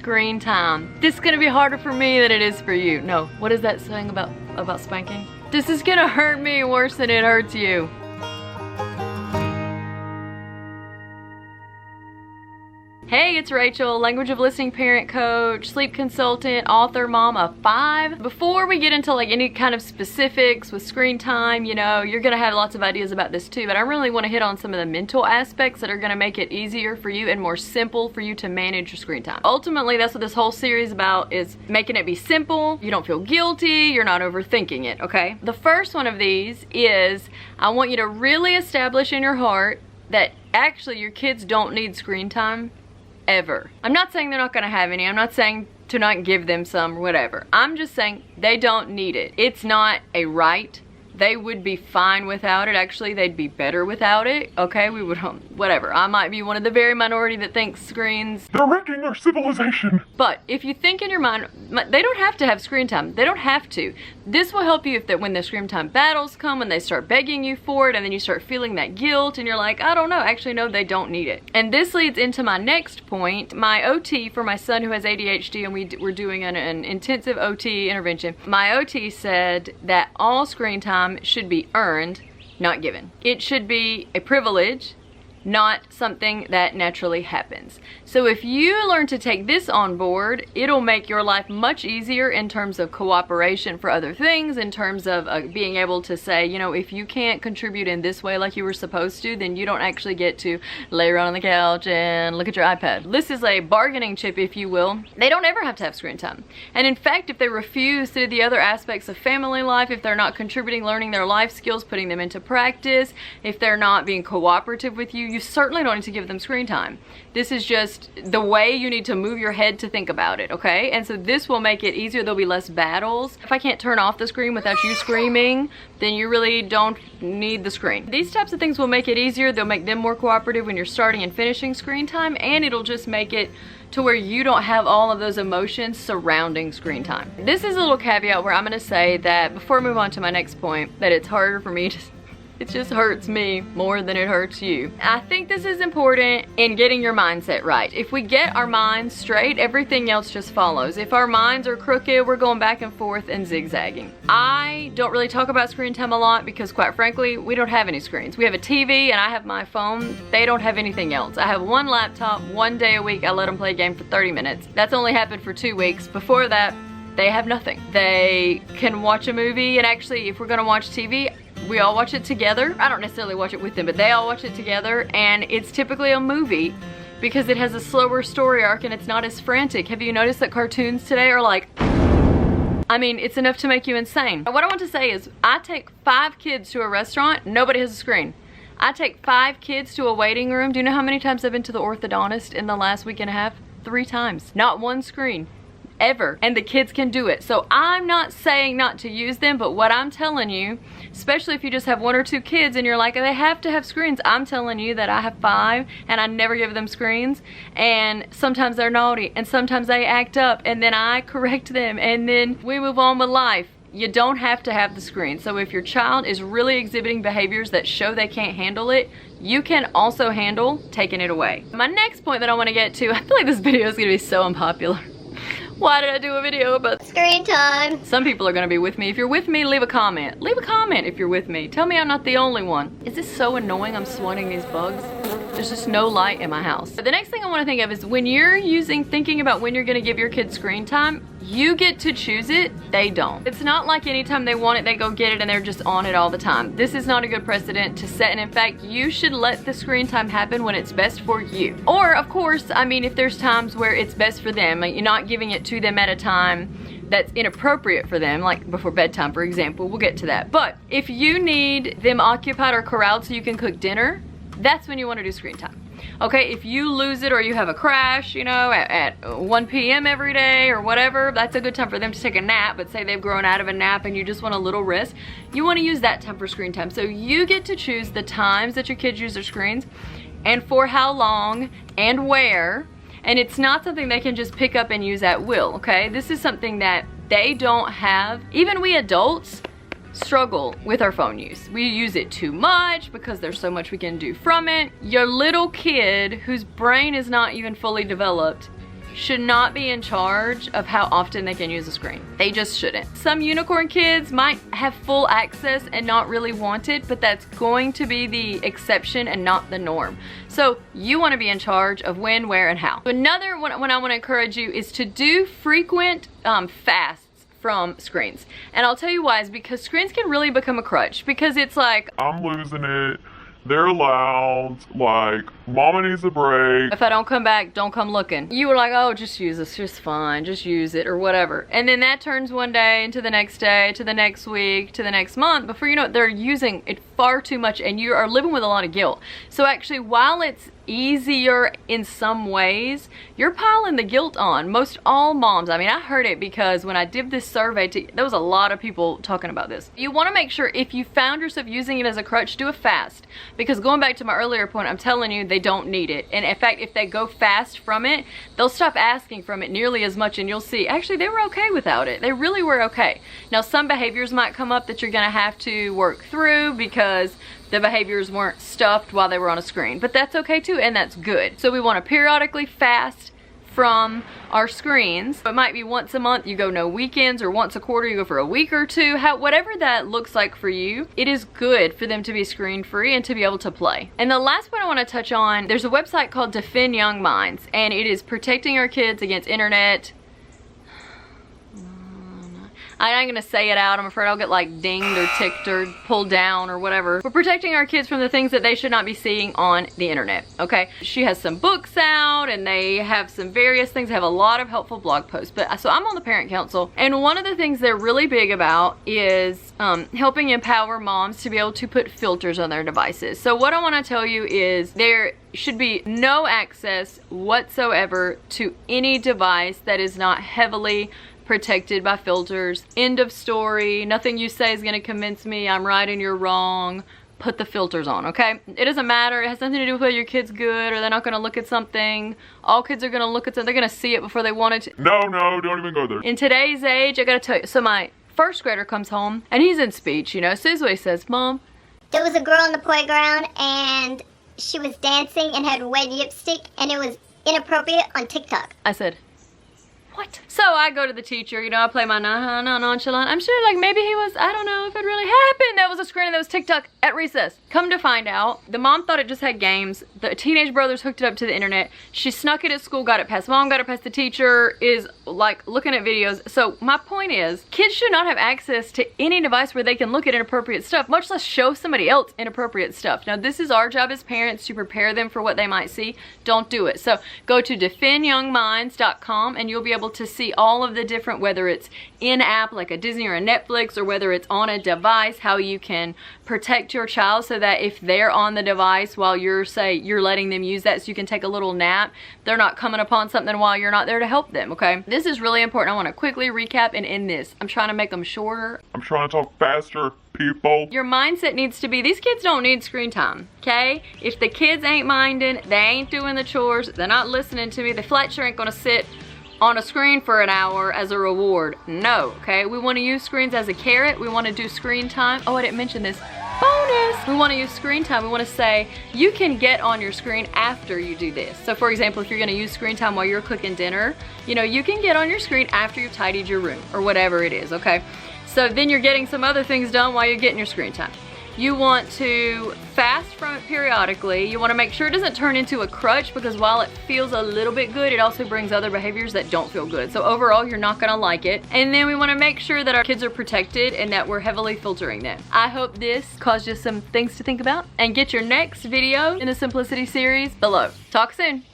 screen time. This is gonna be harder for me than it is for you. No, what is that saying about spanking? This is gonna hurt me worse than it hurts you. Hey, it's Rachel, language of listening parent coach, sleep consultant, author, mom of 5. Before we get into like any kind of specifics with screen time, you know, you're gonna have lots of ideas about this too, but I really wanna hit on some of the mental aspects that are gonna make it easier for you and more simple for you to manage your screen time. Ultimately, that's what this whole series is about, is making it be simple, you don't feel guilty, you're not overthinking it, okay? The first one of these is, I want you to really establish in your heart that actually your kids don't need screen time. Ever. I'm not saying they're not gonna have any. I'm not saying to not give them some or whatever. I'm just saying they don't need it. It's not a right. They would be fine without it. Actually, they'd be better without it. Okay, we would, whatever. I might be one of the very minority that thinks screens, they're wrecking our civilization. But if you think in your mind, they don't have to have screen time. They don't have to. This will help you if that when the screen time battles come, when they start begging you for it, and then you start feeling that guilt, and you're like, I don't know. Actually, no, they don't need it. And this leads into my next point. My OT for my son who has ADHD, and we're doing an intensive OT intervention. My OT said that all screen time should be earned, not given. It should be a privilege, not something that naturally happens. So if you learn to take this on board, it'll make your life much easier in terms of cooperation for other things, in terms of being able to say, you know, if you can't contribute in this way like you were supposed to, then you don't actually get to lay around on the couch and look at your iPad. This is a bargaining chip, if you will. They don't ever have to have screen time. And in fact, if they refuse to do the other aspects of family life, if they're not contributing, learning their life skills, putting them into practice, if they're not being cooperative with you, you certainly don't need to give them screen time. This is just the way you need to move your head to think about it, okay? And so this will make it easier. There'll be less battles. If I can't turn off the screen without you screaming, then you really don't need the screen. These types of things will make it easier. They'll make them more cooperative when you're starting and finishing screen time, and it'll just make it to where you don't have all of those emotions surrounding screen time. This is a little caveat where I'm gonna say that before I move on to my next point, that it's harder for me to it just hurts me more than it hurts you. I think this is important in getting your mindset right. If we get our minds straight, everything else just follows. If our minds are crooked, we're going back and forth and zigzagging. I don't really talk about screen time a lot because, quite frankly, we don't have any screens. We have a TV and I have my phone. They don't have anything else. I have one laptop, one day a week I let them play a game for 30 minutes. That's only happened for 2 weeks. Before that, they have nothing. They can watch a movie, and actually, if we're gonna watch TV, we all watch it together. I don't necessarily watch it with them, but they all watch it together, and it's typically a movie because it has a slower story arc and it's not as frantic. Have you noticed that cartoons today are like, I mean, it's enough to make you insane. What I want to say is, I take 5 kids to a restaurant, nobody has a screen. I take 5 kids to a waiting room. Do you know how many times I've been to the orthodontist in the last week and a half? 3 times. Not one screen. Ever. And the kids can do it. So I'm not saying not to use them, but what I'm telling you, especially if you just have 1 or 2 kids and you're like, they have to have screens. I'm telling you that I have 5 and I never give them screens, and sometimes they're naughty and sometimes they act up, and then I correct them and then we move on with life. You don't have to have the screen. So if your child is really exhibiting behaviors that show they can't handle it, you can also handle taking it away. My next point that I want to get to, I feel like this video is going to be so unpopular. Why did I do a video about screen time? Some people are gonna be with me. If you're with me, leave a comment. Leave a comment if you're with me. Tell me I'm not the only one. Is this so annoying I'm swatting these bugs? There's just no light in my house. But the next thing I wanna think of is when you're thinking about when you're gonna give your kids screen time, you get to choose it, they don't. It's not like anytime they want it, they go get it and they're just on it all the time. This is not a good precedent to set, and in fact, you should let the screen time happen when it's best for you. Or, of course, I mean, if there's times where it's best for them, like you're not giving it to them at a time that's inappropriate for them, like before bedtime, for example, we'll get to that. But if you need them occupied or corralled so you can cook dinner, that's when you want to do screen time. Okay, if you lose it or you have a crash, you know, at 1 p.m. every day or whatever, that's a good time for them to take a nap. But say they've grown out of a nap and you just want a little rest, you want to use that time for screen time. So you get to choose the times that your kids use their screens and for how long and where. And it's not something they can just pick up and use at will, okay? This is something that they don't have. Even we adults struggle with our phone use. We use it too much because there's so much we can do from it. Your little kid whose brain is not even fully developed should not be in charge of how often they can use a screen. They just shouldn't. Some unicorn kids might have full access and not really want it, but that's going to be the exception and not the norm. So you want to be in charge of when, where, and how. Another one I want to encourage you is to do frequent fasts from screens. And I'll tell you why, is because screens can really become a crutch, because it's like, I'm losing it. They're loud. Like, mama needs a break. if I don't come back, don't come looking. You were like, oh, just use this, just fine, just use it, or whatever. And then that turns one day into the next day, to the next week, to the next month. Before you know it, they're using it far too much, and you are living with a lot of guilt. So actually, while it's easier in some ways, you're piling the guilt on. Most all moms, I mean, I heard it because when I did this survey, there was a lot of people talking about this. You want to make sure if you found yourself using it as a crutch, do a fast. Because going back to my earlier point, I'm telling you, they don't need it. And in fact, if they go fast from it, they'll stop asking from it nearly as much, and you'll see, actually, they were okay without it. They really were okay. Now, some behaviors might come up that you're gonna have to work through because the behaviors weren't stuffed while they were on a screen, but that's okay too, and that's good. So we want to periodically fast from our screens. It might be once a month, you go no weekends, or once a quarter, you go for a week or two. Whatever that looks like for you, it is good for them to be screen free and to be able to play. And the last one I want to touch on, there's a website called Defend Young Minds, and it is protecting our kids against internet. I ain't gonna say it out. I'm afraid I'll get like dinged or ticked or pulled down or whatever. We're protecting our kids from the things that they should not be seeing on the internet, okay? She has some books out, and they have some various things. They have a lot of helpful blog posts. But so I'm on the parent council, and one of the things they're really big about is helping empower moms to be able to put filters on their devices. So what I wanna tell you is there should be no access whatsoever to any device that is not heavily protected by filters. End of story. Nothing you say is gonna convince me I'm right and you're wrong. Put the filters on, okay? It doesn't matter. It has nothing to do with whether your kid's good or they're not gonna look at something. All kids are gonna look at something. They're gonna see it before they want it to. No, don't even go there. In today's age, I gotta tell you, so my first grader comes home and he's in speech, you know. So this is what he says, Mom. There was a girl on the playground and she was dancing and had red lipstick and it was inappropriate on TikTok. I said, what? So I go to the teacher, you know, I play my nonchalant. I'm sure like maybe he was, I don't know if it really happened. That was a screen, that was TikTok at recess. Come to find out, the mom thought it just had games. The teenage brothers hooked it up to the internet. She snuck it at school, got it past mom, got it past the teacher, is like looking at videos. So my point is, kids should not have access to any device where they can look at inappropriate stuff, much less show somebody else inappropriate stuff. Now this is our job as parents to prepare them for what they might see. Don't do it. So go to defendyoungminds.com and you'll be able to see all of the different, whether it's in-app like a Disney or a Netflix, or whether it's on a device, how you can protect your child so that if they're on the device while you're letting them use that, so you can take a little nap, they're not coming upon something while you're not there to help them, okay? This is really important. I want to quickly recap and end this. I'm trying to make them shorter. I'm trying to talk faster, people. Your mindset needs to be, these kids don't need screen time, okay? If the kids ain't minding, they ain't doing the chores, they're not listening to me, the Fletcher ain't gonna sit on a screen for an hour as a reward. No, okay? We want to use screens as a carrot. We want to do screen time. Oh, I didn't mention this. Bonus! We want to use screen time. We want to say, you can get on your screen after you do this. So for example, if you're going to use screen time while you're cooking dinner, you know, you can get on your screen after you've tidied your room or whatever it is, okay? So then you're getting some other things done while you're getting your screen time. You want to fast from it periodically. You want to make sure it doesn't turn into a crutch, because while it feels a little bit good, it also brings other behaviors that don't feel good. So overall, you're not going to like it. And then we want to make sure that our kids are protected and that we're heavily filtering them. I hope this caused you some things to think about, and get your next video in the Simplicity series below. Talk soon.